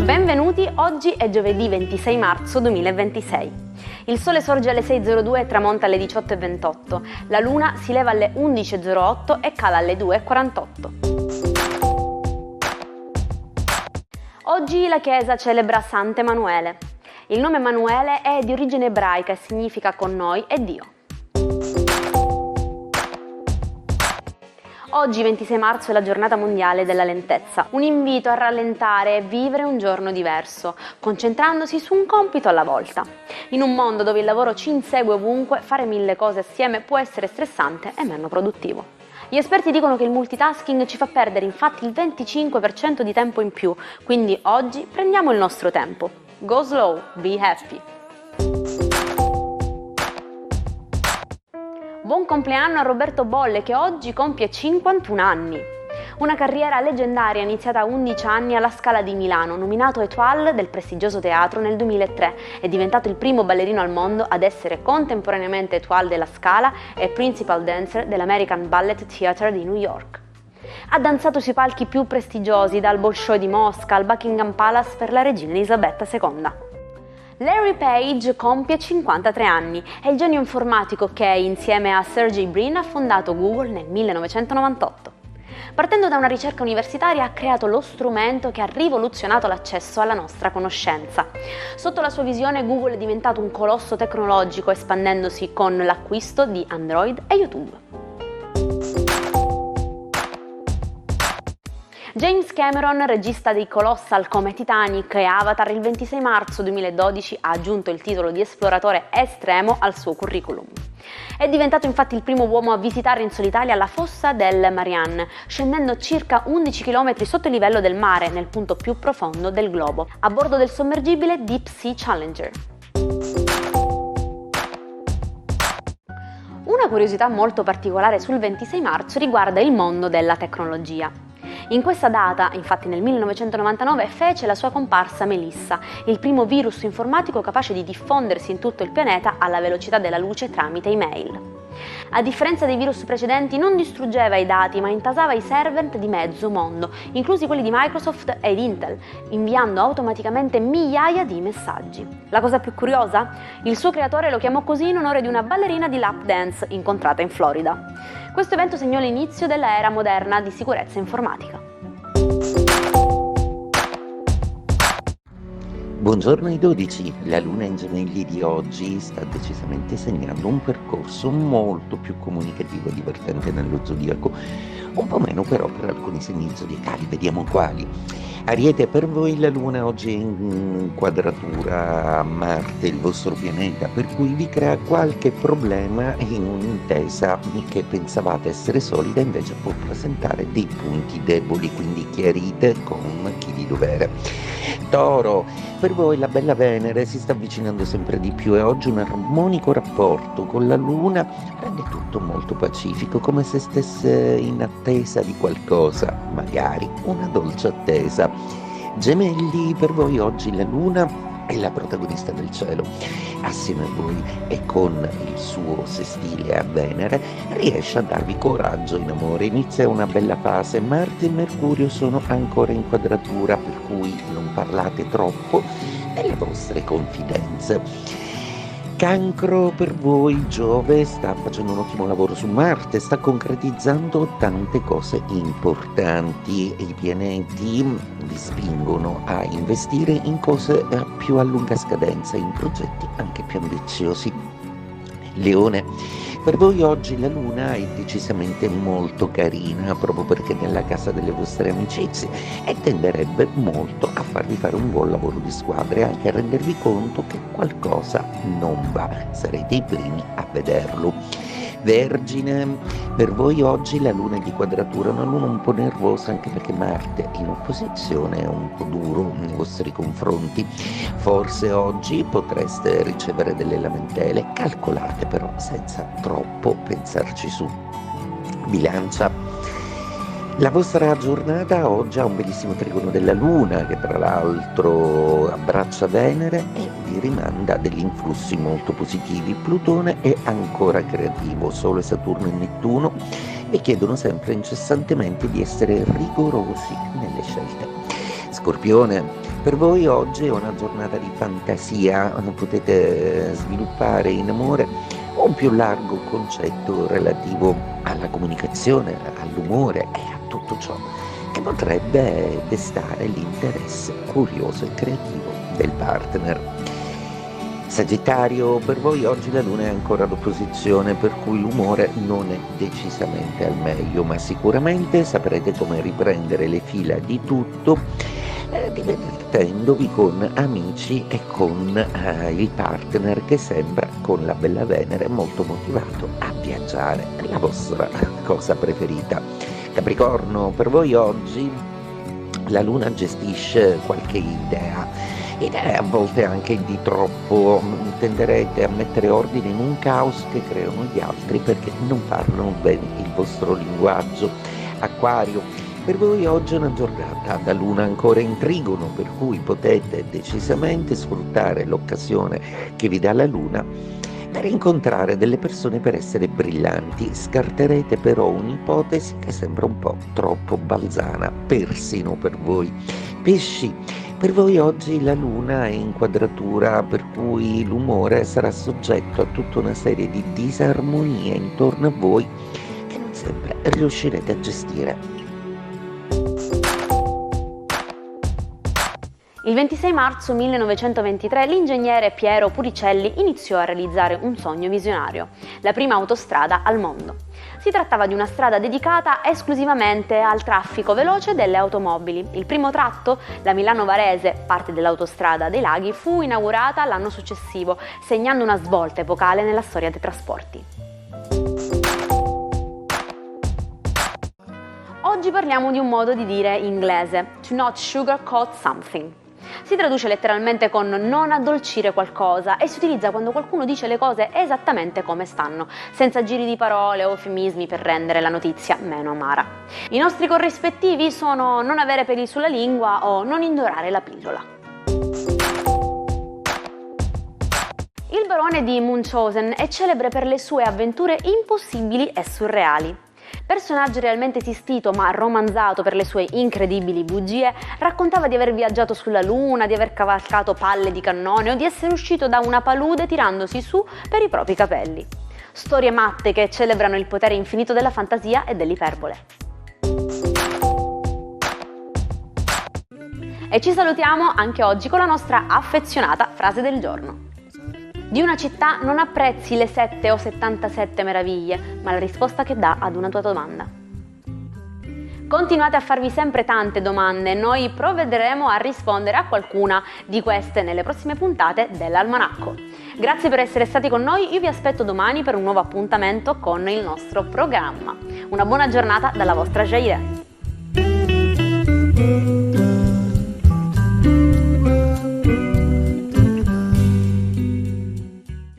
Benvenuti, oggi è giovedì 26 marzo 2026. Il sole sorge alle 6.02 e tramonta alle 18.28, la luna si leva alle 11.08 e cala alle 2.48. Oggi la Chiesa celebra Sant'Emanuele. Il nome Emanuele è di origine ebraica e significa con noi è Dio. Oggi 26 marzo è la giornata mondiale della lentezza, un invito a rallentare e vivere un giorno diverso, concentrandosi su un compito alla volta. In un mondo dove il lavoro ci insegue ovunque, fare 1000 cose assieme può essere stressante e meno produttivo. Gli esperti dicono che il multitasking ci fa perdere infatti il 25% di tempo in più, quindi oggi prendiamo il nostro tempo. Go slow, be happy. Buon compleanno a Roberto Bolle che oggi compie 51 anni. Una carriera leggendaria iniziata a 11 anni alla Scala di Milano, nominato Étoile del prestigioso teatro nel 2003, è diventato il primo ballerino al mondo ad essere contemporaneamente Étoile della Scala e Principal Dancer dell'American Ballet Theatre di New York. Ha danzato sui palchi più prestigiosi, dal Bolshoi di Mosca al Buckingham Palace per la regina Elisabetta II. Larry Page compie 53 anni, è il genio informatico che, insieme a Sergey Brin, ha fondato Google nel 1998. Partendo da una ricerca universitaria ha creato lo strumento che ha rivoluzionato l'accesso alla nostra conoscenza. Sotto la sua visione Google è diventato un colosso tecnologico, espandendosi con l'acquisto di Android e YouTube. James Cameron, regista dei colossal come Titanic e Avatar, il 26 marzo 2012 ha aggiunto il titolo di esploratore estremo al suo curriculum. È diventato infatti il primo uomo a visitare in solitaria la fossa del Marianne, scendendo circa 11 km sotto il livello del mare, nel punto più profondo del globo, a bordo del sommergibile Deep Sea Challenger. Una curiosità molto particolare sul 26 marzo riguarda il mondo della tecnologia. In questa data, infatti nel 1999, fece la sua comparsa Melissa, il primo virus informatico capace di diffondersi in tutto il pianeta alla velocità della luce tramite email. A differenza dei virus precedenti non distruggeva i dati ma intasava i server di mezzo mondo, inclusi quelli di Microsoft ed Intel, inviando automaticamente migliaia di messaggi. La cosa più curiosa? Il suo creatore lo chiamò così in onore di una ballerina di lap dance incontrata in Florida. Questo evento segnò l'inizio dell'era moderna di sicurezza informatica. Buongiorno ai 12, la luna in gemelli di oggi sta decisamente segnando un percorso molto più comunicativo e divertente nello zodiaco, un po' meno però per alcuni segni zodiacali, vediamo quali. Ariete, per voi la luna oggi è in quadratura a Marte, il vostro pianeta, per cui vi crea qualche problema in un'intesa che pensavate essere solida, invece può presentare dei punti deboli, quindi chiarite con chi di dovere. Toro, per voi la bella Venere si sta avvicinando sempre di più e oggi un armonico rapporto con la luna rende tutto molto pacifico, come se stesse in attesa di qualcosa, magari una dolce attesa. Gemelli, per voi oggi la luna è la protagonista del cielo, assieme a voi e con il suo sestile a Venere riesce a darvi coraggio in amore. Inizia una bella fase, Marte e Mercurio sono ancora in quadratura, per cui non parlate troppo delle vostre confidenze. Cancro, per voi Giove sta facendo un ottimo lavoro su Marte, sta concretizzando tante cose importanti e i pianeti vi spingono a investire in cose più a lunga scadenza, in progetti anche più ambiziosi. Leone, per voi oggi la luna è decisamente molto carina, proprio perché è nella casa delle vostre amicizie e tenderebbe molto a farvi fare un buon lavoro di squadra e anche a rendervi conto che qualcosa non va, sarete i primi a vederlo. Vergine, per voi oggi la luna è di quadratura, una luna un po' nervosa anche perché Marte in opposizione è un po' duro nei vostri confronti. Forse oggi potreste ricevere delle lamentele, calcolate però senza troppo pensarci su. Bilancia, La vostra giornata oggi ha un bellissimo trigono della Luna che tra l'altro abbraccia Venere e vi rimanda degli influssi molto positivi. Plutone è ancora creativo, Sole, Saturno e Nettuno vi chiedono sempre incessantemente di essere rigorosi nelle scelte. Scorpione, per voi oggi è una giornata di fantasia, potete sviluppare in amore un più largo concetto relativo alla comunicazione, all'umore e a tutto ciò che potrebbe destare l'interesse curioso e creativo del partner. Sagittario, per voi oggi la Luna è ancora d'opposizione, per cui l'umore non è decisamente al meglio, ma sicuramente saprete come riprendere le fila di tutto, divertendovi con amici e con il partner che sembra, con la bella Venere, molto motivato a viaggiare, la vostra cosa preferita. Capricorno, per voi oggi la Luna gestisce qualche idee a volte anche di troppo, tenderete a mettere ordine in un caos che creano gli altri perché non parlano bene il vostro linguaggio. Acquario, per voi oggi è una giornata da Luna ancora in trigono, per cui potete decisamente sfruttare l'occasione che vi dà la Luna per incontrare delle persone per essere brillanti. Scarterete però un'ipotesi che sembra un po' troppo balzana, persino per voi. Pesci, per voi oggi la Luna è in quadratura, per cui l'umore sarà soggetto a tutta una serie di disarmonie intorno a voi che non sempre riuscirete a gestire. Il 26 marzo 1923 l'ingegnere Piero Puricelli iniziò a realizzare un sogno visionario, la prima autostrada al mondo. Si trattava di una strada dedicata esclusivamente al traffico veloce delle automobili. Il primo tratto, la Milano-Varese, parte dell'autostrada dei Laghi, fu inaugurata l'anno successivo, segnando una svolta epocale nella storia dei trasporti. Oggi parliamo di un modo di dire inglese, to not sugarcoat something. Si traduce letteralmente con non addolcire qualcosa e si utilizza quando qualcuno dice le cose esattamente come stanno, senza giri di parole o eufemismi per rendere la notizia meno amara. I nostri corrispettivi sono non avere peli sulla lingua o non indorare la pillola. Il barone di Munchausen è celebre per le sue avventure impossibili e surreali. Personaggio realmente esistito ma romanzato per le sue incredibili bugie, raccontava di aver viaggiato sulla Luna, di aver cavalcato palle di cannone o di essere uscito da una palude tirandosi su per i propri capelli. Storie matte che celebrano il potere infinito della fantasia e dell'iperbole. E ci salutiamo anche oggi con la nostra affezionata frase del giorno. Di una città non apprezzi le 7 o 77 meraviglie, ma la risposta che dà ad una tua domanda. Continuate a farvi sempre tante domande e noi provvederemo a rispondere a qualcuna di queste nelle prossime puntate dell'Almanacco. Grazie per essere stati con noi, io vi aspetto domani per un nuovo appuntamento con il nostro programma. Una buona giornata dalla vostra Jaire.